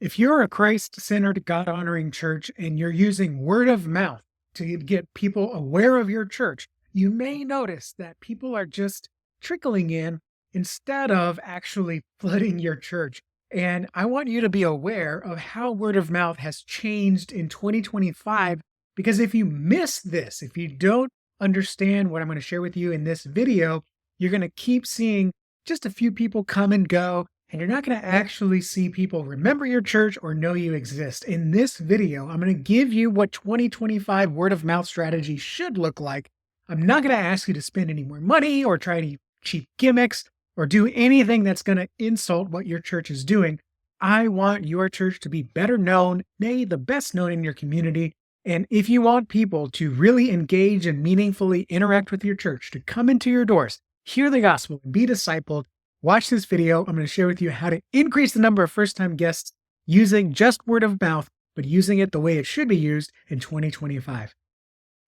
If you're a Christ centered, God honoring church and you're using word of mouth to get people aware of your church, you may notice that people are just trickling in instead of actually flooding your church. And I want you to be aware of how word of mouth has changed in 2025. Because if you miss this, if you don't understand what I'm going to share with you in this video, you're going to keep seeing just a few people come and go, and you're not going to actually see people remember your church or know you exist. In this video, I'm going to give you what 2025 word of mouth strategy should look like. I'm not going to ask you to spend any more money or try any cheap gimmicks or do anything that's going to insult what your church is doing. I want your church to be better known, nay, the best known in your community. And if you want people to really engage and meaningfully interact with your church, to come into your doors, hear the gospel, be discipled, watch this video. I'm going to share with you how to increase the number of first-time guests using just word of mouth, but using it the way it should be used in 2025.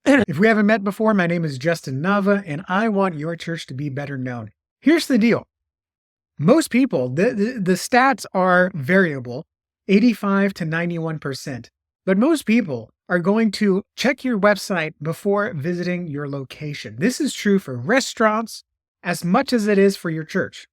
If we haven't met before, my name is Justin Nava, and I want your church to be better known. Here's the deal. Most people, the stats are variable, 85 to 91%, but most people are going to check your website before visiting your location. This is true for restaurants as much as it is for your church.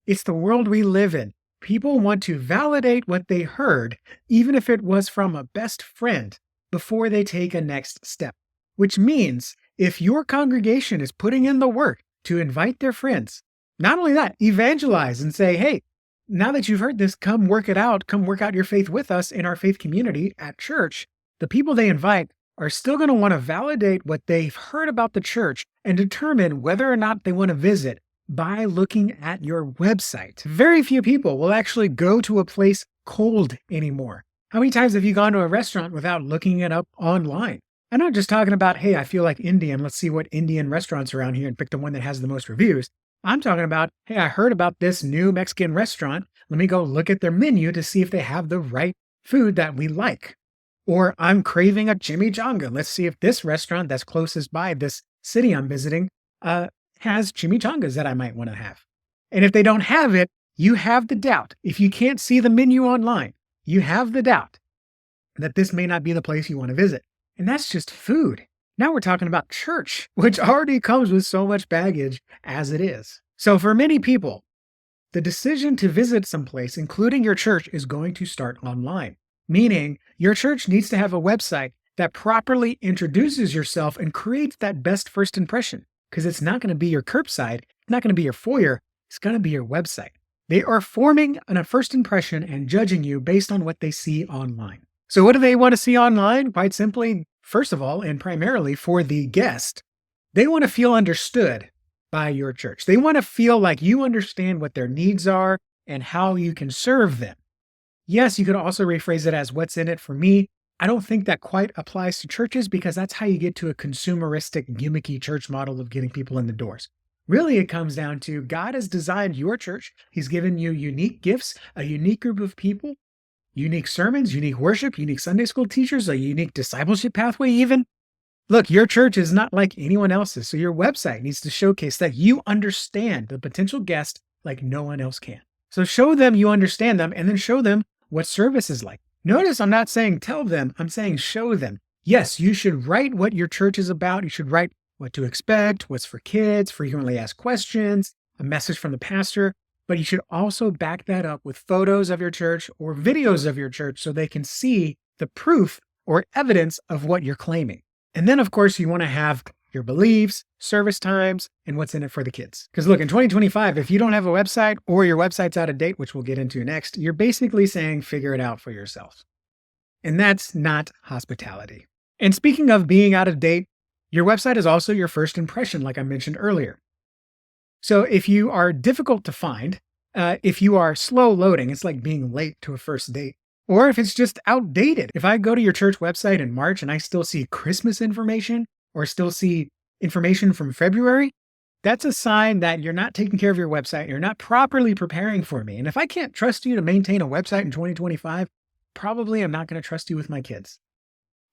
It's the world we live in. People want to validate what they heard, even if it was from a best friend, before they take a next step. Which means if your congregation is putting in the work to invite their friends, not only that, evangelize and say, hey, now that you've heard this, come work it out. Come work out your faith with us in our faith community at church. The people they invite are still going to want to validate what they've heard about the church and determine whether or not they want to visit by looking at your website. Very few people will actually go to a place cold anymore. How many times have you gone to a restaurant without looking it up online? I'm not just talking about, hey, I feel like Indian. Let's see what Indian restaurants around here and pick the one that has the most reviews. I'm talking about, hey, I heard about this new Mexican restaurant. Let me go look at their menu to see if they have the right food that we like. Or I'm craving a chimichanga. Let's see if this restaurant that's closest by this city I'm visiting has chimichangas that I might want to have. And if they don't have it, you have the doubt. If you can't see the menu online, you have the doubt that this may not be the place you want to visit. And that's just food. Now we're talking about church, which already comes with so much baggage as it is. So for many people, the decision to visit someplace, including your church, is going to start online. Meaning your church needs to have a website that properly introduces yourself and creates that best first impression. Because it's not going to be your curbside, it's not going to be your foyer, it's going to be your website. They are forming a first impression and judging you based on what they see online. So what do they want to see online? Quite simply, first of all, and primarily for the guest, they want to feel understood by your church. They want to feel like you understand what their needs are and how you can serve them. Yes, you could also rephrase it as what's in it for me. I don't think that quite applies to churches because that's how you get to a consumeristic, gimmicky church model of getting people in the doors. Really, it comes down to God has designed your church. He's given you unique gifts, a unique group of people, unique sermons, unique worship, unique Sunday school teachers, a unique discipleship pathway even. Look, your church is not like anyone else's, so your website needs to showcase that you understand the potential guest like no one else can. So show them you understand them and then show them what service is like. Notice I'm not saying tell them, I'm saying show them. Yes, you should write what your church is about. You should write what to expect, what's for kids, frequently asked questions, a message from the pastor, but you should also back that up with photos of your church or videos of your church so they can see the proof or evidence of what you're claiming. And then, of course, you want to have your beliefs, service times, and what's in it for the kids. Because look, in 2025, if you don't have a website or your website's out of date, which we'll get into next, you're basically saying figure it out for yourself. And that's not hospitality. And speaking of being out of date, your website is also your first impression, like I mentioned earlier. So if you are difficult to find, if you are slow loading, it's like being late to a first date. Or if it's just outdated. If I go to your church website in March and I still see Christmas information or still see information from February, that's a sign that you're not taking care of your website. You're not properly preparing for me. And if I can't trust you to maintain a website in 2025, probably I'm not going to trust you with my kids.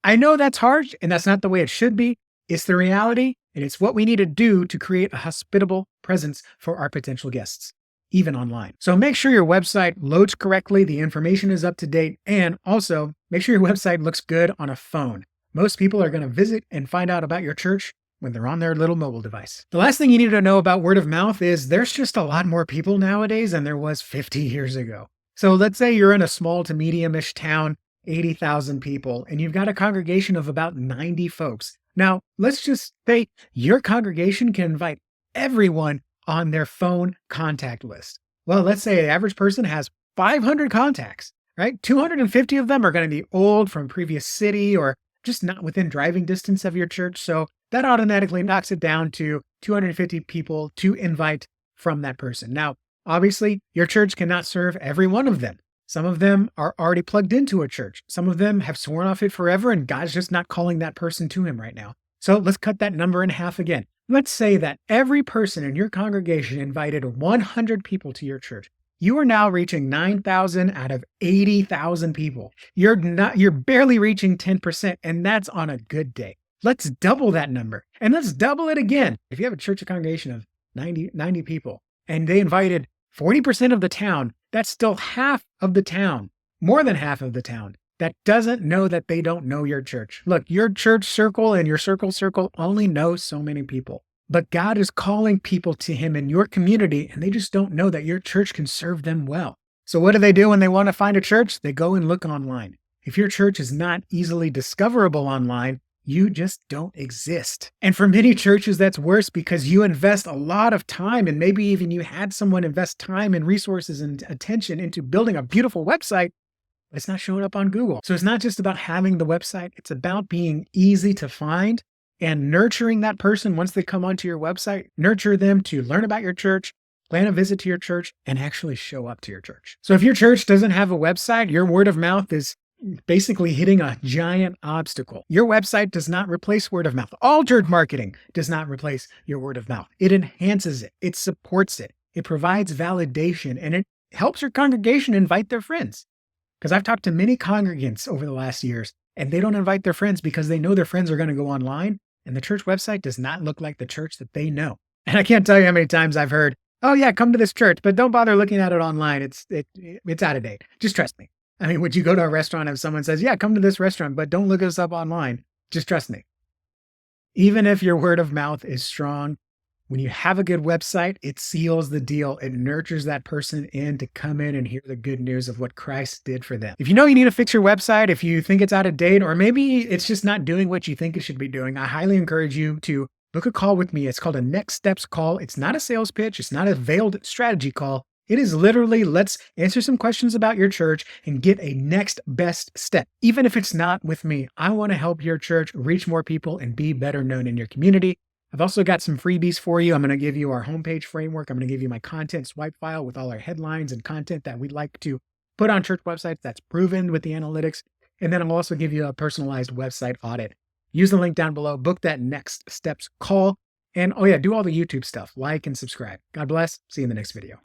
I know that's harsh and that's not the way it should be. It's the reality and it's what we need to do to create a hospitable presence for our potential guests. even online. So make sure your website loads correctly, the information is up to date, and also make sure your website looks good on a phone. Most people are going to visit and find out about your church when they're on their little mobile device. The last thing you need to know about word of mouth is there's just a lot more people nowadays than there was 50 years ago. So let's say you're in a small to medium-ish town, 80,000 people, and you've got a congregation of about 90 folks. Now, let's just say your congregation can invite everyone on their phone contact list. Well, let's say the average person has 500 contacts, right? 250 of them are going to be old from previous city or just not within driving distance of your church. So that automatically knocks it down to 250 people to invite from that person. Now, obviously, your church cannot serve every one of them. Some of them are already plugged into a church. Some of them have sworn off it forever, and God's just not calling that person to him right now. So let's cut that number in half again. Let's say that every person in your congregation invited 100 people to your church. You are now reaching 9,000 out of 80,000 people. You're barely reaching 10%, and that's on a good day. Let's double that number, and let's double it again. If you have a church congregation of 90 people, and they invited 40% of the town, that's still half of the town, more than half of the town, that doesn't know that they don't know your church. Look, your church circle and your circle only knows so many people. But God is calling people to him in your community, and they just don't know that your church can serve them well. So what do they do when they want to find a church? They go and look online. If your church is not easily discoverable online, you just don't exist. And for many churches, that's worse because you invest a lot of time, and maybe even you had someone invest time and resources and attention into building a beautiful website, but it's not showing up on Google. So it's not just about having the website, it's about being easy to find and nurturing that person once they come onto your website. Nurture them to learn about your church, plan a visit to your church, and actually show up to your church. So if your church doesn't have a website, your word of mouth is basically hitting a giant obstacle. Your website does not replace word of mouth. All church marketing does not replace your word of mouth. It enhances it. It supports it. It provides validation, and it helps your congregation invite their friends. Because I've talked to many congregants over the last years, and they don't invite their friends because they know their friends are going to go online, and the church website does not look like the church that they know. And I can't tell you how many times I've heard, oh yeah, come to this church, but don't bother looking at it online. It's out of date. Just trust me. I mean, would you go to a restaurant if someone says, yeah, come to this restaurant, but don't look us up online? Just trust me. Even if your word of mouth is strong, when you have a good website, it seals the deal. It nurtures that person in to come in and hear the good news of what Christ did for them. If you know you need to fix your website, if you think it's out of date, or maybe it's just not doing what you think it should be doing, I highly encourage you to book a call with me. It's called a next steps call. It's not a sales pitch. It's not a veiled strategy call. It is literally, let's answer some questions about your church and get a next best step. Even if it's not with me, I want to help your church reach more people and be better known in your community. I've also got some freebies for you. I'm going to give you our homepage framework. I'm going to give you my content swipe file with all our headlines and content that we'd like to put on church websites that's proven with the analytics. And then I'll also give you a personalized website audit. Use the link down below, book that next steps call. And oh yeah, do all the YouTube stuff, like and subscribe. God bless. See you in the next video.